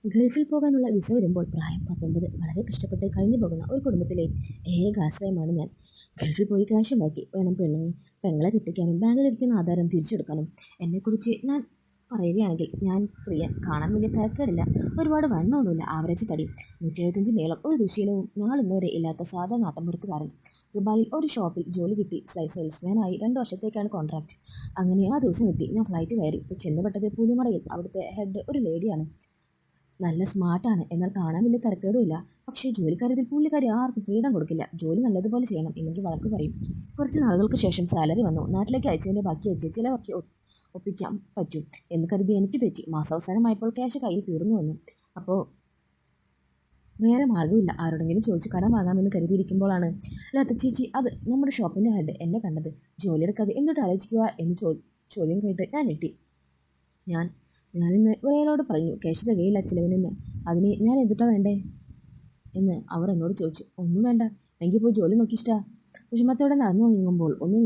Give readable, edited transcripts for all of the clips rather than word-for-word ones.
ഗൾഫിൽ പോകാനുള്ള വിസ വരുമ്പോൾ പ്രായം 19 വളരെ കഷ്ടപ്പെട്ട് കഴിഞ്ഞു പോകുന്ന ഒരു കുടുംബത്തിലെ ഏക ആശ്രയമാണ് ഞാൻ. ഗൾഫിൽ പോയി കാശുണ്ടാക്കി വേണം പെങ്ങളെ കെട്ടിക്കാനും ബാങ്കിലിരിക്കുന്ന ആധാരം തിരിച്ചെടുക്കാനും. എന്നെക്കുറിച്ച് ഞാൻ പറയുകയാണെങ്കിൽ ഞാൻ പ്രിയൻ. കാണാൻ വലിയ തിരക്കേടില്ല, ഒരുപാട് വണ്ണമൊന്നുമില്ല, ആവറേജ് തടി, 175 നീളം, ഒരു ദുശീലവും ഞങ്ങൾ ഇന്നുവരെ ഇല്ലാത്ത സാധാ നാട്ടമ്പുറത്തുകാരൻ. ദുബായിൽ ഒരു ഷോപ്പിൽ ജോലി കിട്ടി, സെയിൽസ്മാനായി 2 വർഷത്തേക്കാണ് കോൺട്രാക്ട്. അങ്ങനെ ആ ദിവസം എത്തി. ഞാൻ ഫ്ലൈറ്റ് കയറി ചെന്നുപെട്ടത് പുലിമടയിൽ. അവിടുത്തെ ഹെഡ് ഒരു ലേഡിയാണ്. നല്ല സ്മാർട്ടാണ്, എന്നാൽ കാണാൻ വലിയ തിരക്കേടുമില്ല. പക്ഷേ ജോലിക്കാര്യത്തിൽ പുള്ളിക്കാരി ആർക്കും ഫ്രീഡം കൊടുക്കില്ല. ജോലി നല്ലതുപോലെ ചെയ്യണം, ഇല്ലെങ്കിൽ വഴക്ക് പറയും. കുറച്ച് നാളുകൾക്ക് ശേഷം സാലറി വന്നു. നാട്ടിലേക്ക് അയച്ചതിൻ്റെ ബാക്കി വെച്ച് ചിലവൊക്കെ ഒപ്പിക്കാൻ പറ്റും എന്ന് കരുതി എനിക്ക് തെറ്റി. മാസാവസാനമായപ്പോൾ ക്യാഷ് കയ്യിൽ തീർന്നു വന്നു. അപ്പോൾ വേറെ മാർഗ്ഗമില്ല, ആരോടെങ്കിലും ചോദിച്ച് കടം വാങ്ങാമെന്ന് കരുതിയിരിക്കുമ്പോഴാണ് ലത ചേച്ചി, അത് നമ്മുടെ ഷോപ്പിൻ്റെ ഹെഡ്, എന്നെ കണ്ടത്. ജോലിയെടുക്കാതെ എന്നിട്ട് ആലോചിക്കുക എന്ന് ചോദ്യം കേട്ട് ഞാൻ ഞെട്ടി. ഞാനിന്ന് ഒരാളോട് പറഞ്ഞു, ക്യാഷ് തികയില്ല ചിലവിനെന്ന്. അതിന് ഞാൻ എന്തിട്ടാ വേണ്ടേ എന്ന് അവർ എന്നോട് ചോദിച്ചു. ഒന്നും വേണ്ട, എങ്കിൽ പോയി ജോലി നോക്കിയിട്ടാ. വിഷമത്തോടെ നടന്നു നീങ്ങുമ്പോൾ ഒന്ന്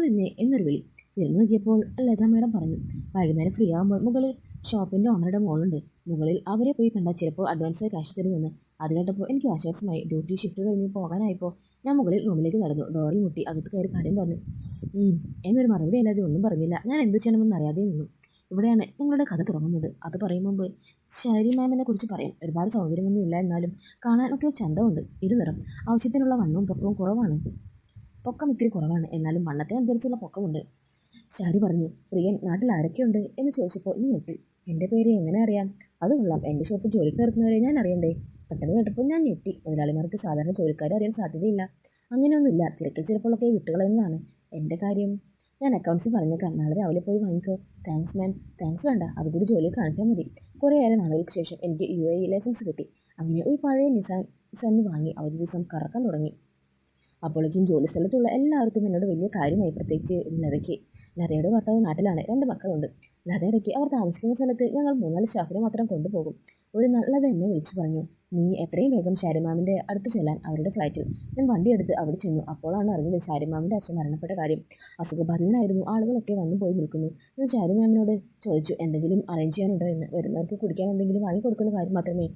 നിന്നേ എന്നൊരു വിളി. തിരിഞ്ഞു നോക്കിയപ്പോൾ ലത മേഡം പറഞ്ഞു, വൈകുന്നേരം ഫ്രീ ആകുമ്പോൾ മുകളിൽ ഷോപ്പിൻ്റെ ഓണറുടെ മോളുണ്ട്, മുകളിൽ അവരെ പോയി കണ്ടാൽ ചിലപ്പോൾ അഡ്വാൻസായി കാശ് തരുമെന്ന്. അത് കേട്ടപ്പോൾ എനിക്ക് ആശ്വാസമായി. ഡ്യൂട്ടി ഷിഫ്റ്റ് കഴിഞ്ഞ് പോകാനായപ്പോൾ ഞാൻ മുകളിൽ റൂമിലേക്ക് നടന്നു. ഡോറിൽ മുട്ടി അകത്ത് കയറി കാര്യം പറഞ്ഞു. എന്നൊരു മറുപടി അല്ലാതെ ഒന്നും പറഞ്ഞില്ല. ഞാൻ എന്തു ചെയ്യണമെന്ന് അറിയാതെ നിന്നു. ഇവിടെയാണ് നിങ്ങളുടെ കഥ തുടങ്ങുന്നത്. അത് പറയും മുമ്പ് ശാരി മാമിനെ കുറിച്ച് പറയാം. ഒരുപാട് സൗകര്യമൊന്നും ഇല്ല, എന്നാലും കാണാനൊക്കെ ചന്തമുണ്ട്. ഇരുനിറം, ആവശ്യത്തിനുള്ള വണ്ണവും പൊക്കവും കുറവാണ്. പൊക്കം ഇത്തിരി കുറവാണ്, എന്നാലും വണ്ണത്തിനനുസരിച്ചുള്ള പൊക്കമുണ്ട്. ശാരി പറഞ്ഞു. പ്രിയൻ, നാട്ടിൽ ആരൊക്കെയുണ്ട് എന്ന് ചോദിച്ചപ്പോൾ നീ ഞെട്ടി. എൻ്റെ പേര് എങ്ങനെ അറിയാം? അത് കൊള്ളാം, എൻ്റെ ഷോപ്പിൽ ജോലിക്ക് നിർത്തുന്നവരെ ഞാൻ അറിയണ്ടേ? പെട്ടെന്ന് കേട്ടപ്പോൾ ഞാൻ ഞെട്ടി. മുതലാളിമാർക്ക് സാധാരണ ജോലിക്കാരെ അറിയാൻ സാധ്യതയില്ല. അങ്ങനെയൊന്നുമില്ല, തിരക്കിൽ ചിലപ്പോഴൊക്കെ വിട്ടുകളയുന്നതാണ്. എൻ്റെ കാര്യം ഞാൻ അക്കൗണ്ട്സിൽ പറഞ്ഞേക്കാം, നാളെ രാവിലെ പോയി വാങ്ങിക്കോ. Thanks ma'am. താങ്ക്സ് വേണ്ട, അതുകൂടി ജോലിയിൽ കാണിച്ചാൽ മതി. കുറേയേറെ നാളുകൾക്ക് ശേഷം എനിക്ക് UAE ലൈസൻസ് കിട്ടി. അങ്ങനെ ഒരു പഴയ നിസാൻ വാങ്ങി അവധി ദിവസം കറക്കാൻ തുടങ്ങി. അപ്പോഴേക്കും ജോലി സ്ഥലത്തുള്ള എല്ലാവർക്കും എന്നോട് വലിയ കാര്യമായി, പ്രത്യേകിച്ച് ലതയ്ക്ക്. ലതയുടെ ഭർത്താവ് നാട്ടിലാണ്, 2 മക്കളുണ്ട്. ലതയിടയ്ക്ക് അവർ താമസിക്കുന്ന സ്ഥലത്ത് ഞങ്ങൾ 3-4 സ്റ്റാഫിനെ മാത്രം കൊണ്ടുപോകും. ഒരു നാൾ ലത എന്നെ വിളിച്ചു പറഞ്ഞു, നീ എത്രയും വേഗം ഷാരിമാമിൻ്റെ അടുത്ത് ചെല്ലാൻ. അവരുടെ ഫ്ലൈറ്റിൽ. ഞാൻ വണ്ടിയെടുത്ത് അവിടെ ചെന്നു. അപ്പോഴാണ് അറിഞ്ഞത് ഷാരിമാമിൻ്റെ അച്ഛൻ മരണപ്പെട്ട കാര്യം. അസുഖബാധിതനായിരുന്നു. ആളുകളൊക്കെ വന്നു പോയി നിൽക്കുന്നു. ഞാൻ ഷാരിമാമിനോട് ചോദിച്ചു, എന്തെങ്കിലും അറേഞ്ച് ചെയ്യാനുണ്ടോ എന്ന്. വരുന്നവർക്ക് കുടിക്കാൻ എന്തെങ്കിലും വാങ്ങിക്കൊടുക്കുന്ന കാര്യം മാത്രമേ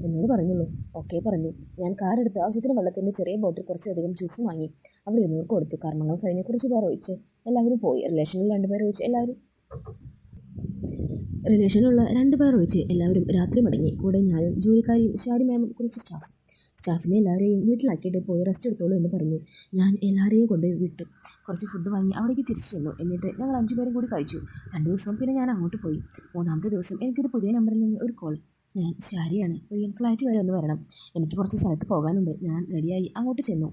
എന്നോട് പറഞ്ഞുള്ളൂ. ഓക്കെ പറഞ്ഞു. ഞാൻ കാറെടുത്ത് ആവശ്യത്തിന് വെള്ളത്തിൻ്റെ ചെറിയ ബോട്ടിൽ കുറച്ചധികം ജ്യൂസും വാങ്ങി അവിടെ ഇരുന്നവർക്ക് കൊടുത്തു. കർമ്മങ്ങൾ കഴിഞ്ഞ് കുറച്ച് പേർ ഒഴിച്ച് എല്ലാവരും പോയി. റിലേഷനിലുള്ള 2 പേർ ഒഴിച്ച് എല്ലാവരും രാത്രി മടങ്ങി. കൂടെ ഞാനും ജോലിക്കാരിയും ഷാരി മാമും കുറച്ച് സ്റ്റാഫിനെ എല്ലാവരെയും വീട്ടിലാക്കിയിട്ട് പോയി റെസ്റ്റ് എടുത്തോളൂ എന്ന് പറഞ്ഞു. ഞാൻ എല്ലാവരെയും കൊണ്ട് വിട്ടു. കുറച്ച് ഫുഡ് വാങ്ങി അവിടേക്ക് തിരിച്ചു ചെന്നു. എന്നിട്ട് ഞങ്ങൾ 5 പേരും കൂടി കഴിച്ചു. 2 ദിവസം പിന്നെ ഞാൻ അങ്ങോട്ട് പോയി. 3-ാമത്തെ ദിവസം എനിക്കൊരു പുതിയ നമ്പറിൽ നിന്ന് ഒരു കോൾ. ഞാൻ ഷാരിയാണ്, പ്രിയൻ ഫ്ലാറ്റ് വരെ ഒന്ന് വരണം, എനിക്ക് കുറച്ച് സ്ഥലത്ത് പോകാനുണ്ട്. ഞാൻ റെഡിയായി അങ്ങോട്ട് ചെന്നു.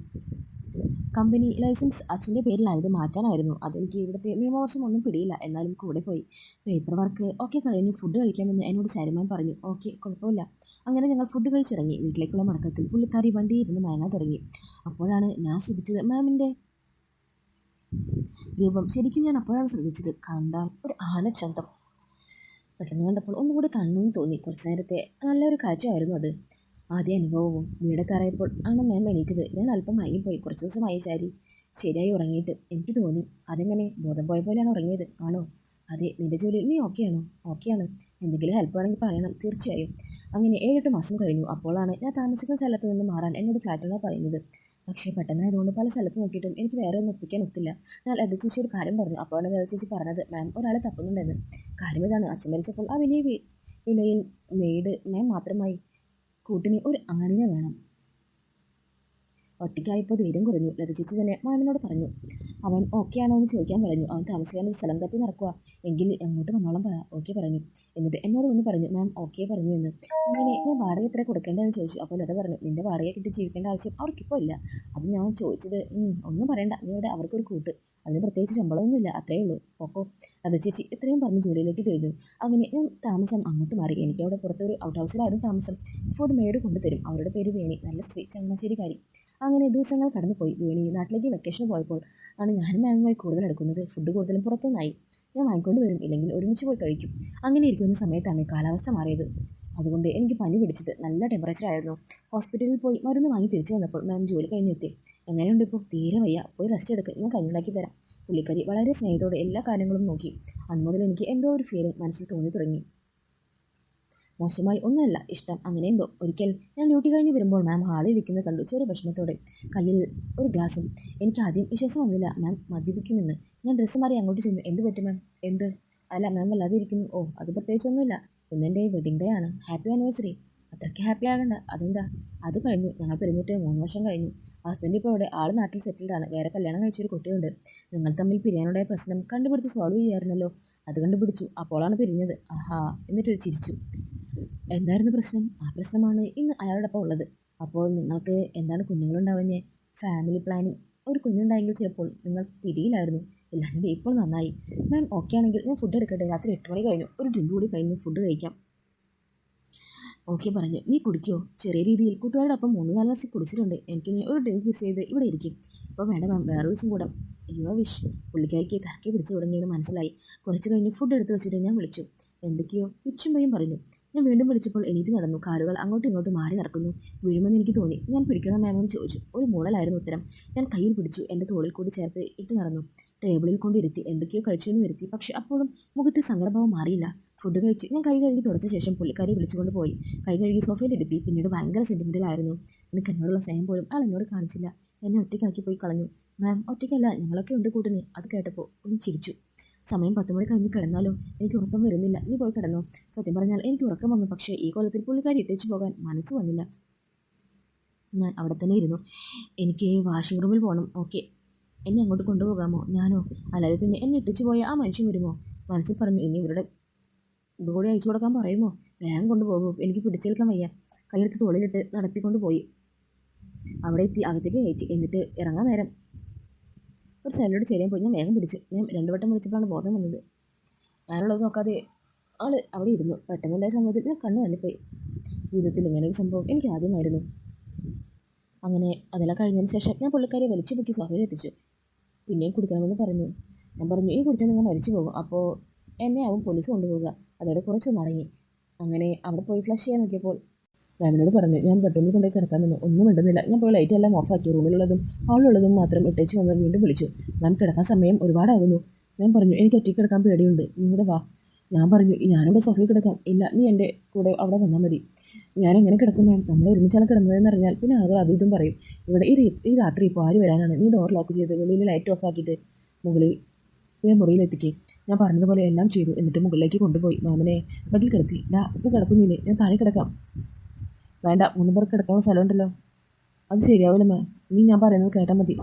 കമ്പനി ലൈസൻസ് അച്ഛൻ്റെ പേരിലായത് മാറ്റാനായിരുന്നു. അതെനിക്ക് ഇവിടുത്തെ നിയമവശമൊന്നും പിടിയില്ല, എന്നാലും കൂടെ പോയി. പേപ്പർ വർക്ക് ഒക്കെ കഴിഞ്ഞു ഫുഡ് കഴിക്കാമെന്ന് എന്നോട് ശാരിമാൻ പറഞ്ഞു. ഓക്കെ, കുഴപ്പമില്ല. അങ്ങനെ ഞങ്ങൾ ഫുഡ് കഴിച്ചിറങ്ങി. വീട്ടിലേക്കുള്ള മടക്കത്തിൽ പുള്ളിക്കാരി വണ്ടിയിരുന്ന് മയങ്ങാൻ തുടങ്ങി. അപ്പോഴാണ് ഞാൻ ശ്രദ്ധിച്ചത് മാമിൻ്റെ രൂപം. ശരിക്കും ഞാൻ അപ്പോഴാണ് ശ്രദ്ധിച്ചത്. കണ്ടാൽ ഒരു ആനച്ചന്തം. പെട്ടെന്ന് കണ്ടപ്പോൾ ഒന്നുകൂടി കണ്ണെന്ന് തോന്നി. കുറച്ചു നേരത്തെ നല്ലൊരു കാഴ്ചയായിരുന്നു അത്. ആദ്യ അനുഭവവും. വീടൊക്കെറിയപ്പോൾ ആണ് മാം എണീറ്റത്. ഞാൻ അല്പം മയങ്ങിപ്പോയി. കുറച്ച് ദിവസമായി ശരിയായി ഉറങ്ങിയിട്ട്. എനിക്ക് തോന്നി. അതെങ്ങനെ, ബോധം പോയ പോലെയാണ് ഉറങ്ങിയത്? ആണോ? അതെ. നിന്റെ ജോലിയിൽ നീ ഓക്കെയാണോ? ഓക്കെയാണ്. എന്തെങ്കിലും ഹെൽപ്പ് വേണമെങ്കിൽ പറയണം. തീർച്ചയായും. അങ്ങനെ 7-8 മാസം കഴിഞ്ഞു. അപ്പോഴാണ് ഞാൻ താമസിക്കുന്ന സ്ഥലത്ത് നിന്ന് മാറാൻ എന്നോട് ഫ്ലാറ്റുള്ള പറയുന്നത്. പക്ഷേ പെട്ടെന്നായതുകൊണ്ട് പല സ്ഥലത്ത് നോക്കിയിട്ടും എനിക്ക് വേറെ ഒന്നും ഒപ്പിക്കാൻ ഒത്തില്ല. ഞാൻ ലത ചേച്ചി ഒരു കാര്യം പറഞ്ഞു. അപ്പോഴാണ് ലത ചേച്ചി പറഞ്ഞത്, മാം ഒരാളെ തപ്പുന്നുണ്ടെന്ന്. കാര്യം ഇതാണ്, അച്ഛൻ മരിച്ചപ്പോൾ ആ വലിയ വിലയിൽ മെയ്ഡ് മാം മാത്രമായി. കൂട്ടിന് ഒരു ആണിനെ വേണം. ഒറ്റയ്ക്കായപ്പോൾ ധൈര്യം കുറഞ്ഞു. ലത ചേച്ചി തന്നെ മാമിനോട് പറഞ്ഞു. അവൻ ഓക്കെ ആണോ എന്ന് ചോദിക്കാൻ പറഞ്ഞു. അവൻ താമസിക്കാൻ ഒരു സ്ഥലം തപ്പി നടക്കുക, എങ്കിൽ അങ്ങോട്ട് വന്നോളം പറ. ഓക്കെ പറഞ്ഞു. എന്നിട്ട് എന്നോട് വന്ന് പറഞ്ഞു, മാം ഓക്കെ പറഞ്ഞു എന്ന്. അങ്ങനെ ഞാൻ വാടക എത്ര കൊടുക്കേണ്ടതെന്ന് ചോദിച്ചു. അപ്പോൾ ലത പറഞ്ഞു, നിന്റെ വാടക കിട്ടി ജീവിക്കേണ്ട ആവശ്യം അവർക്കിപ്പോൾ ഇല്ല. അത് ഞാൻ ചോദിച്ചത്, ഒന്നും പറയണ്ട, നീ ഇവിടെ അവർക്കൊരു കൂട്ട്, അതിന് പ്രത്യേകിച്ച് ശമ്പളമൊന്നുമില്ല, അത്രയേ ഉള്ളൂ. ഓക്കോ. ലത ചേച്ചി ഇത്രയും പറഞ്ഞ് ജോലിയിലേക്ക് തിരിഞ്ഞു. അങ്ങനെ ഞാൻ താമസം അങ്ങോട്ട് മാറി. എനിക്ക് അവിടെ പുറത്തൊരു ഔട്ട് ഹൗസിലായിരുന്നു താമസം. ഫുഡ് മെയ്ഡ് കൊണ്ടുതരും. അവരുടെ പേര് വേണി, നല്ല സ്ത്രീ, ചങ്ങനാശ്ശേരിക്കാരി. അങ്ങനെ ദിവസങ്ങൾ കടന്നുപോയി. വേണി നാട്ടിലേക്ക് വെക്കേഷൻ പോയപ്പോൾ ആണ് ഞാനും മാമുമായി കൂടുതൽ എടുക്കുന്നത്. ഫുഡ് കൂടുതലും പുറത്തുനിന്നായി. ഞാൻ വാങ്ങിക്കൊണ്ട് വരും, ഇല്ലെങ്കിൽ ഒരുമിച്ച് പോയി കഴിക്കും. അങ്ങനെ ഇരിക്കുന്ന സമയത്താണ് കാലാവസ്ഥ മാറിയത്. അതുകൊണ്ട് എനിക്ക് പനി പിടിച്ചത്. നല്ല ടെമ്പറേച്ചർ ആയിരുന്നു. ഹോസ്പിറ്റലിൽ പോയി മരുന്ന് വാങ്ങി തിരിച്ചു വന്നപ്പോൾ മാം ജോലി കഴിഞ്ഞെത്തി. എങ്ങനെയുണ്ട് ഇപ്പോൾ? തീരെ വയ്യ, പോയി റെസ്റ്റ് എടുക്കുക, ഞാൻ കഞ്ഞുണ്ടാക്കി തരാം. പുള്ളിക്കാരി വളരെ സ്നേഹത്തോടെ എല്ലാ കാര്യങ്ങളും നോക്കി. അന്ന് മുതൽ എനിക്ക് എന്തോ ഒരു ഫീലിംഗ് മനസ്സിൽ തോന്നി തുടങ്ങി. മോശമായി ഒന്നുമല്ല, ഇഷ്ടം അങ്ങനെ എന്തോ. ഒരിക്കൽ ഞാൻ ഡ്യൂട്ടി കഴിഞ്ഞ് വരുമ്പോൾ മാം ഹാളിൽ ഇരിക്കുന്നത് കണ്ടു, ചെറിയ ഭക്ഷണത്തോടെ, കയ്യിൽ ഒരു ഗ്ലാസും. എനിക്ക് ആദ്യം വിശ്വാസം വന്നില്ല മാം മദ്യപിക്കുമെന്ന്. ഞാൻ ഡ്രസ്സ് മാറി അങ്ങോട്ട് ചെന്നു. എന്ത് പറ്റും മാം? എന്ത്? അല്ല മാം വല്ലാതെ ഇരിക്കുന്നു. ഓ അത് പ്രത്യേകിച്ചൊന്നുമില്ല, ഇന്നെൻ്റെ വെഡിങ് ഡേ ആണ്, ഹാപ്പി ആനിവേഴ്സറി. അത്രയ്ക്ക് ഹാപ്പി ആകണ്ട. അതെന്താ? അത് കഴിഞ്ഞു, ഞങ്ങൾ പിരിഞ്ഞിട്ട് 3 വർഷം കഴിഞ്ഞു. ഹസ്ബൻഡ് ഇപ്പോൾ ഇവിടെ, ആൾ നാട്ടിൽ സെറ്റിൽഡാണ്, വേറെ കല്യാണം കഴിച്ചൊരു കുട്ടിയുണ്ട്. നിങ്ങൾ തമ്മിൽ പിരിയാനുണ്ടായ പ്രശ്നം കണ്ടുപിടിച്ച് സോൾവ് ചെയ്യാറുണ്ടല്ലോ. അത് കണ്ടുപിടിച്ചു, അപ്പോഴാണ് പിരിഞ്ഞത്. ആഹാ, എന്നിട്ടൊരു ചിരിച്ചു. എന്തായിരുന്നു പ്രശ്നം? ആ പ്രശ്നമാണ് ഇന്ന് അയാളോടൊപ്പം ഉള്ളത്. അപ്പോൾ നിങ്ങൾക്ക് എന്താണ് കുഞ്ഞുങ്ങളുണ്ടാവുന്നേ? Family planning. ഒരു കുഞ്ഞുണ്ടായെങ്കിൽ ചിലപ്പോൾ നിങ്ങൾ പിടിയിലായിരുന്നു. ഇല്ലാതെ ഇപ്പോൾ നന്നായി. മാം ഓക്കെ ആണെങ്കിൽ ഞാൻ ഫുഡ് എടുക്കട്ടെ, രാത്രി 8 മണി കഴിഞ്ഞു, ഒരു ഡ്രിങ്ക് കൂടി കഴിഞ്ഞ് ഫുഡ് കഴിക്കാം. ഓക്കെ പറഞ്ഞു. നീ കുടിക്കുമോ? ചെറിയ രീതിയിൽ കൂട്ടുകാരുടെ ഒപ്പം 3-4 വർഷം കുടിച്ചിട്ടുണ്ട്. എനിക്ക് നീ ഒരു ഡ്രിങ്ക് മിസ് ചെയ്ത് ഇവിടെ ഇരിക്കും. ഇപ്പോൾ വേണ്ട മാം, വേറെ ദിവസം കൂടാം. യുവ വിഷ്. പുള്ളിക്കാരിക്ക് തറക്കി പിടിച്ചു തുടങ്ങിയെന്ന് മനസ്സിലായി. കുറച്ച് കഴിഞ്ഞ് ഫുഡ് എടുത്ത് വെച്ചിട്ട് ഞാൻ വിളിച്ചു. എന്തൊക്കെയോ പിച്ചുമ്പയും പറഞ്ഞു. ഞാൻ വീണ്ടും വിളിച്ചപ്പോൾ എണീറ്റ് നടന്നു. കാലുകൾ അങ്ങോട്ടും ഇങ്ങോട്ടും മാറി നടക്കുന്നു. വീഴുമെന്ന് എനിക്ക് തോന്നി. ഞാൻ പിടിക്കണം മാമെന്ന് ചോദിച്ചു. ഒരു മൂളലായിരുന്നു ഉത്തരം. ഞാൻ കയ്യിൽ പിടിച്ചു, എൻ്റെ തോളിൽ കൂടി ചേർത്ത് ഇട്ട് നടന്നു. ടേബിളിൽ കൊണ്ടിരുത്തി. എന്തൊക്കെയോ കഴിച്ചെന്ന് വരുത്തി. പക്ഷെ അപ്പോഴും മുഖത്തെ സങ്കടഭാവം മാറിയില്ല. ഫുഡ് കഴിച്ച് ഞാൻ കൈ കഴുകി തുടച്ച ശേഷം പുള്ളിക്കാരി വിളിച്ചുകൊണ്ട് പോയി. കൈ കഴുകി സോഫയിലിരുത്തി. പിന്നീട് ഭയങ്കര സെൻറ്റിമെൻ്റലായിരുന്നു. എനിക്ക് എന്നോടുള്ള സ്നേഹം പോലും ആൾ എന്നോട് കാണിച്ചില്ല. എന്നെ ഒറ്റയ്ക്കാക്കി പോയി കളഞ്ഞു. മാം ഒറ്റയ്ക്കല്ല, ഞങ്ങളൊക്കെ ഉണ്ട് കൂട്ടിന്. അത് കേട്ടപ്പോൾ ഒന്ന് ചിരിച്ചു. സമയം 10 മണി കഴിഞ്ഞ് കിടന്നാലോ? എനിക്ക് ഉറക്കം വരുന്നില്ല. നീ പോയി കിടന്നോ? സത്യം പറഞ്ഞാൽ എനിക്ക് ഉറക്കം വന്നു. പക്ഷേ ഈ കൊല്ലത്തിൽ പുള്ളിക്കാരി ഇട്ടേച്ച് പോകാൻ മനസ്സ് വന്നില്ല. ഞാൻ അവിടെ തന്നെ ഇരുന്നു. എനിക്ക് വാഷിംഗ് റൂമിൽ പോകണം. ഓക്കെ, എന്നെ അങ്ങോട്ട് കൊണ്ടുപോകാമോ? ഞാനോ? അല്ലാതെ പിന്നെ എന്നെ ഇട്ടിച്ച് പോയ ആ മനുഷ്യൻ വരുമോ? മനസ്സിൽ പറഞ്ഞു. ഇനി ഇവരുടെ ഇതുകൂടി അയച്ചു കൊടുക്കാൻ പറയുമോ? വേഗം കൊണ്ടുപോകും, എനിക്ക് പിടിച്ചേൽക്കാൻ വയ്യ. കൈയെടുത്ത് തോളിലിട്ട് നടത്തിക്കൊണ്ട് പോയി. അവിടെ എത്തി അകത്തേക്ക് കയറ്റി. എന്നിട്ട് ഇറങ്ങാൻ നേരം ഒരു സൈഡിലോട്ട് ചേരാൻ പോയി. ഞാൻ വേഗം പിടിച്ചു. ഞാൻ 2 വട്ടം വിളിച്ചപ്പോഴാണ് ബോധം വന്നത്. ഞാനുള്ളത് നോക്കാതെ ആൾ അവിടെ ഇരുന്നു. പെട്ടെന്നുണ്ടായ സംഭവത്തിൽ ഞാൻ കണ്ണ് തള്ളിപ്പോയി. ജീവിതത്തിൽ ഇങ്ങനെ ഒരു സംഭവം എനിക്ക് ആദ്യമായിരുന്നു. അങ്ങനെ അതെല്ലാം കഴിഞ്ഞതിന് ശേഷം ഞാൻ പുള്ളിക്കാരിയെ വലിച്ചു പൊക്കി സോഫയിൽ എത്തിച്ചു. പിന്നെയും കുടിക്കണമെന്ന് പറഞ്ഞു. ഞാൻ പറഞ്ഞു, ഈ കുടിച്ചാൽ നിങ്ങൾ മരിച്ചു പോകും, അപ്പോൾ എന്നെ ആവും പോലീസ് കൊണ്ടുപോകുക. അതോടെ കുറച്ച് മടങ്ങി. അങ്ങനെ അവിടെ പോയി ഫ്ലഷ് ചെയ്യാൻ നോക്കിയപ്പോൾ മാമിനോട് പറഞ്ഞു, ഞാൻ ബെഡ്റൂമിൽ കൊണ്ടുപോയി കിടക്കാൻ നിന്നു. ഒന്നും ഇടുന്നില്ല. ഞാൻ പോയി ലൈറ്റ് എല്ലാം ഓഫാക്കി. റൂമിലുള്ളതും ഹാളിലുള്ളതും മാത്രം ഇട്ടേച്ച് വന്ന് വീണ്ടും വിളിച്ചു. മാം കിടക്കാൻ സമയം ഒരുപാടാകുന്നു. ഞാൻ പറഞ്ഞു, എനിക്ക് ഒറ്റയ്ക്ക് കിടക്കാൻ പേടിയുണ്ട്, നീ കൂടെ വാ. ഞാൻ പറഞ്ഞു, ഞാനിവിടെ സോഫയിൽ കിടക്കാം. ഇല്ല, നീ എൻ്റെ കൂടെ അവിടെ വന്നാൽ മതി. ഞാനെങ്ങനെ കിടക്കും മാം? നമ്മൾ ഒരുമിച്ചാണ് കിടന്നതെന്ന് അറിഞ്ഞാൽ പിന്നെ ആളുകൾ അതും ഇതും പറയും. ഇവിടെ ഈ രാത്രി ഇപ്പോൾ ആര് വരാനാണ്? നീ ഡോർ ലോക്ക് ചെയ്ത് വെളിയിൽ ലൈറ്റ് ഓഫ് ആക്കിയിട്ട് മുകളിൽ മുറിയിലെത്തിക്കേ. ഞാൻ പറഞ്ഞതുപോലെ എല്ലാം ചെയ്തു. എന്നിട്ട് മുകളിലേക്ക് കൊണ്ടുപോയി മാമിനെ ബെഡിൽ കിടത്തി. ഇപ്പോൾ കിടക്കുന്നില്ലേ? ഞാൻ താഴെ കിടക്കാം. വേണ്ട, 3 പേർക്ക് കിടക്കാനുള്ള സ്ഥലമുണ്ടല്ലോ. അത് ശരിയാവില്ല മാം, നീ ഞാൻ പറയുന്നത് കേട്ടാൽ മതി.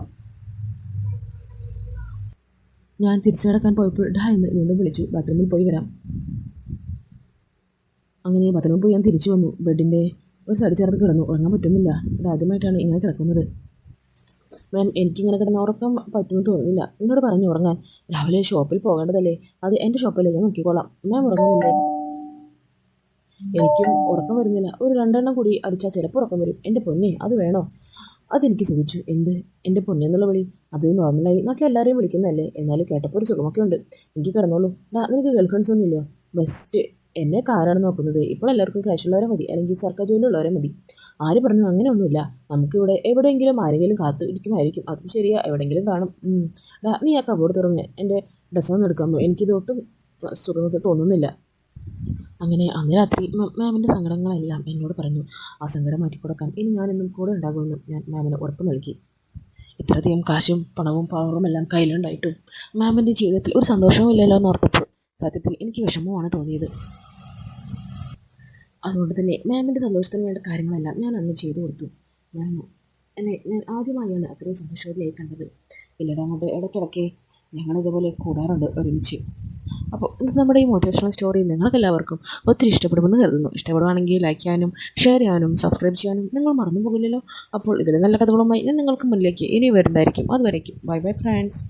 ഞാൻ തിരിച്ചു കിടക്കാൻ പോയപ്പോൾ എന്ന് വീണ്ടും വിളിച്ചു. ബാത്റൂമിൽ പോയി വരാം. അങ്ങനെ ബാത്റൂമിൽ പോയി ഞാൻ തിരിച്ചു വന്നു. ബെഡിൻ്റെ ഒരു സൈഡ് ചേർത്ത് കിടന്നു. ഉറങ്ങാൻ പറ്റുന്നില്ല. ഇതാദ്യമായിട്ടാണ് ഇങ്ങനെ കിടക്കുന്നത്. മാം, എനിക്കിങ്ങനെ കിടന്ന് ഉറക്കം പറ്റുമെന്ന് തോന്നുന്നില്ല. എന്നോട് പറഞ്ഞു ഉറങ്ങാൻ. രാവിലെ ഷോപ്പിൽ പോകേണ്ടതല്ലേ? അത് എൻ്റെ ഷോപ്പിലേക്ക് നോക്കിക്കോളാം. മാം ഉറങ്ങുന്നില്ലേ? എനിക്കും ഉറക്കം വരുന്നില്ല. ഒരു 2 എണ്ണം കൂടി അടിച്ചാൽ ചിലപ്പോൾ ഉറക്കം വരും. എൻ്റെ പൊന്നെ, അത് വേണോ? അതെനിക്ക് സുഖിച്ചു. എന്ത് എൻ്റെ പൊന്നെ എന്നുള്ള വിളി? അത് നോർമലായി നാട്ടിലെല്ലാവരെയും വിളിക്കുന്നതല്ലേ? എന്നാലും കേട്ടപ്പോൾ ഒരു സുഖമൊക്കെ ഉണ്ട്. എനിക്ക് കിടന്നോളൂ. നിനക്ക് ഗേൾ ഫ്രണ്ട്സ് ഒന്നും ഇല്ലയോ? ബെസ്റ്റ്. എന്നെ കാരാണ് നോക്കുന്നത്. ഇപ്പോൾ എല്ലാവർക്കും ക്യാഷുള്ളവരെ മതി, അല്ലെങ്കിൽ സർക്കാർ ജോലിയുള്ളവരെ മതി. ആര് പറഞ്ഞു? അങ്ങനെയൊന്നുമില്ല. നമുക്കിവിടെ എവിടെയെങ്കിലും ആരെങ്കിലും കാത്തു ഇരിക്കുമായിരിക്കും. അതും ശരിയാ, എവിടെയെങ്കിലും കാണും. നീ ആ കബോർഡ് തുറന്ന് എൻ്റെ ഡ്രസ്സൊന്നും എടുക്കാമോ? എനിക്കിതൊട്ടും സുഖം തോന്നുന്നില്ല. അങ്ങനെ അന്ന് രാത്രി മാമിൻ്റെ സങ്കടങ്ങളെല്ലാം എന്നോട് പറഞ്ഞു. ആ സങ്കടം മാറ്റിക്കൊടുക്കാൻ ഇനി ഞാനെന്നും കൂടെ ഉണ്ടാകുമെന്നും ഞാൻ മാമിന് ഉറപ്പ് നൽകി. ഇത്രയധികം കാശും പണവും പവറും എല്ലാം കയ്യിലുണ്ടായിട്ടും മാമിൻ്റെ ജീവിതത്തിൽ ഒരു സന്തോഷവും ഇല്ലല്ലോ എന്നോർത്തപ്പോൾ സത്യത്തിൽ എനിക്ക് വിഷമമാണ് തോന്നിയത്. അതുകൊണ്ട് തന്നെ മാമിൻ്റെ സന്തോഷത്തിന് വേണ്ട കാര്യങ്ങളെല്ലാം ഞാൻ അന്ന് ചെയ്തു കൊടുത്തു. ഞാൻ ആദ്യമായാണ് അത്രയും സന്തോഷവതിയായി കണ്ടത്. പിന്നീട് അങ്ങോട്ട് ഇടയ്ക്കിടയ്ക്ക് ഞങ്ങളിതുപോലെ കൂടാറുണ്ട് ഒരുമിച്ച്. അപ്പോൾ ഇന്നത്തെ നമ്മുടെ ഈ മോട്ടിവേഷണൽ സ്റ്റോറി നിങ്ങൾക്കെല്ലാവർക്കും ഒത്തിരി ഇഷ്ടപ്പെടുമെന്ന് കരുതുന്നു. ഇഷ്ടപ്പെടുവാണെങ്കിൽ ലൈക്ക് ചെയ്യാനും ഷെയർ ചെയ്യാനും സബ്സ്ക്രൈബ് ചെയ്യാനും നിങ്ങൾ മറന്നു പോകില്ലല്ലോ. അപ്പോൾ ഇതിൽ നല്ല കഥകളുമായി ഞാൻ നിങ്ങൾക്ക് മുന്നിലേക്ക് ഇനി വരുന്നതായിരിക്കും. അതുവരേക്കും ബൈ ബൈ ഫ്രണ്ട്സ്.